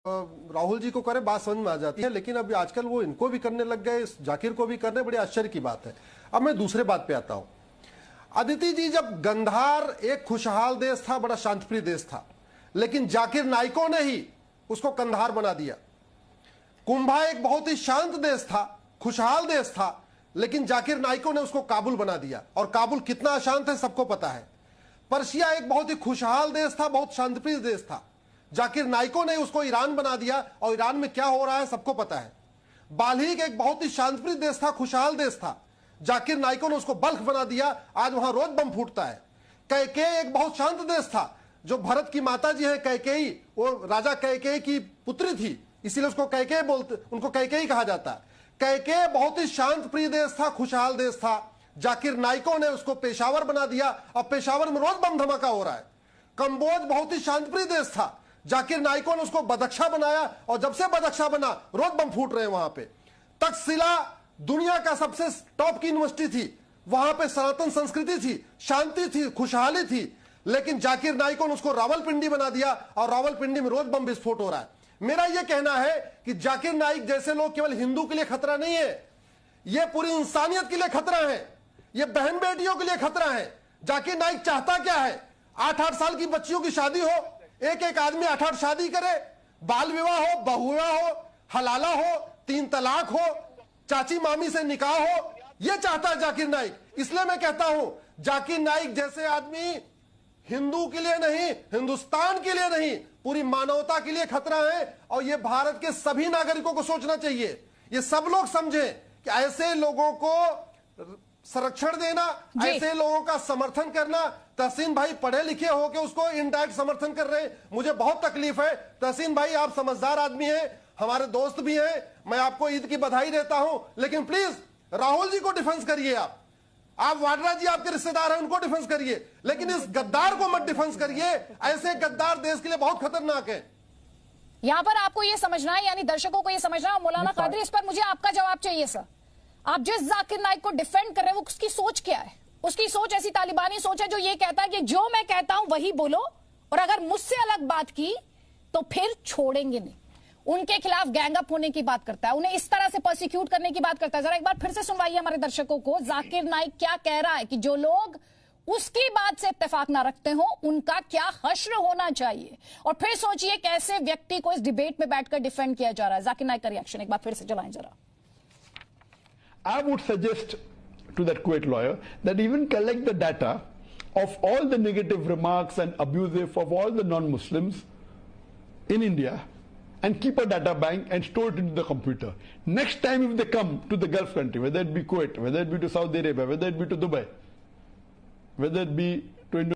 राहुल जी को करे बात समझ में आ जाती है, लेकिन अभी आजकल वो इनको भी करने लग गए, जाकिर को भी करने, बड़ी आश्चर्य की बात है। अब मैं दूसरे बात पे आता हूं। अदिति जी, जब गंधार एक खुशहाल देश था, बड़ा शांतिप्रिय देश था, लेकिन जाकिर नाइकों ने ही उसको कंधार बना दिया। कुंभा एक बहुत ही शांत देश था, खुशहाल देश था, लेकिन जाकिर नाइकों ने उसको काबुल बना दिया। और काबुल कितना अशांत है सबको पता है। पर्शिया एक बहुत ही खुशहाल देश था, बहुत शांतिप्रिय देश था, जाकिर नाइकों ने उसको ईरान बना दिया। और ईरान में क्या हो रहा है सबको पता है। बाल्हिक एक बहुत ही शांतिप्रिय देश था, खुशहाल देश था, जाकिर नाइकों ने उसको बल्ख बना दिया। आज वहां रोज बम फूटता है। कैकेयी एक बहुत शांत देश था, जो भरत की माता जी है कैकेयी, वो राजा कैकेयी की पुत्री थी, इसीलिए उसको कैकेयी बोलते, उनको कैकेयी कहा जाता है। कैकेयी बहुत ही शांत प्रिय देश था, खुशहाल देश था। जाकिर नाइकों ने उसको पेशावर बना दिया। अब पेशावर में रोज बम धमाका हो रहा है। कंबोज बहुत ही शांतिप्रिय देश था, जाकिर नाइकों ने उसको बदख्शा बनाया, और जब से बदख्शा बना रोज बम फूट रहे हैं वहां पे। तक्षशिला दुनिया का सबसे टॉप की यूनिवर्सिटी थी, वहां पे सनातन संस्कृति थी, शांति थी, खुशहाली थी, लेकिन जाकिर नाइकों ने उसको रावलपिंडी बना दिया, और रावलपिंडी में रोज बम विस्फोट हो रहा है। मेरा यह कहना है कि जाकिर नाइक जैसे लोग केवल हिंदू के लिए खतरा नहीं है, यह पूरी इंसानियत के लिए खतरा है, यह बहन बेटियों के लिए खतरा है। जाकिर नाइक चाहता क्या है? 8-8 साल की बच्चियों की शादी हो, एक एक आदमी 8-8 शादी करे, बाल विवाह हो, बहु विवाह हो, हलाला हो, 3 तलाक हो, चाची मामी से निकाह हो, यह चाहता है जाकिर नाइक। इसलिए मैं कहता हूं, जाकिर नाइक जैसे आदमी हिंदू के लिए नहीं, हिंदुस्तान के लिए नहीं, पूरी मानवता के लिए खतरा है। और यह भारत के सभी नागरिकों को सोचना चाहिए। ये सब लोग समझें कि ऐसे लोगों को संरक्षण देना, ऐसे लोगों का समर्थन करना। तहसीन भाई पढ़े लिखे होकर उसको इनडायरेक्ट समर्थन कर रहे हैं, मुझे बहुत तकलीफ है। तहसीन भाई आप समझदार आदमी हैं, हमारे दोस्त भी हैं, मैं आपको ईद की बधाई देता हूं, लेकिन प्लीज राहुल जी को डिफेंस करिए। आप वाड्रा जी आपके रिश्तेदार हैं, उनको डिफेंस करिए, लेकिन इस गद्दार को मत डिफेंस करिए। ऐसे गद्दार देश के लिए बहुत खतरनाक है। यहां पर आपको यह समझना है, यानी दर्शकों को यह समझना है। मौलाना कादरी, इस पर मुझे आपका जवाब चाहिए सर। आप जिस जाकिर नाइक को डिफेंड कर रहे हैं, वो उसकी सोच क्या है? उसकी सोच ऐसी तालिबानी सोच है जो ये कहता है कि जो मैं कहता हूं वही बोलो, और अगर मुझसे अलग बात की तो फिर छोड़ेंगे नहीं। उनके खिलाफ गैंगअप होने की बात करता है, उन्हें इस तरह से प्रोसिक्यूट करने की बात करता है। जरा एक बार फिर से सुनवाइए हमारे दर्शकों को, जाकिर नाइक क्या कह रहा है कि जो लोग उसकी बात से इत्तेफाक ना रखते हो उनका क्या हश्र होना चाहिए। और फिर सोचिए कैसे व्यक्ति को इस डिबेट में बैठकर डिफेंड किया जा रहा है। जाकिर नाइक का रिएक्शन एक बार फिर से चलाएं जरा। I would suggest to that Kuwait lawyer that even collect the data of all the negative remarks and abusive of all the non-Muslims in India and keep a data bank and store it into the computer. Next time if they come to the Gulf country, whether it be Kuwait, whether it be to Saudi Arabia, whether it be to Dubai, whether it be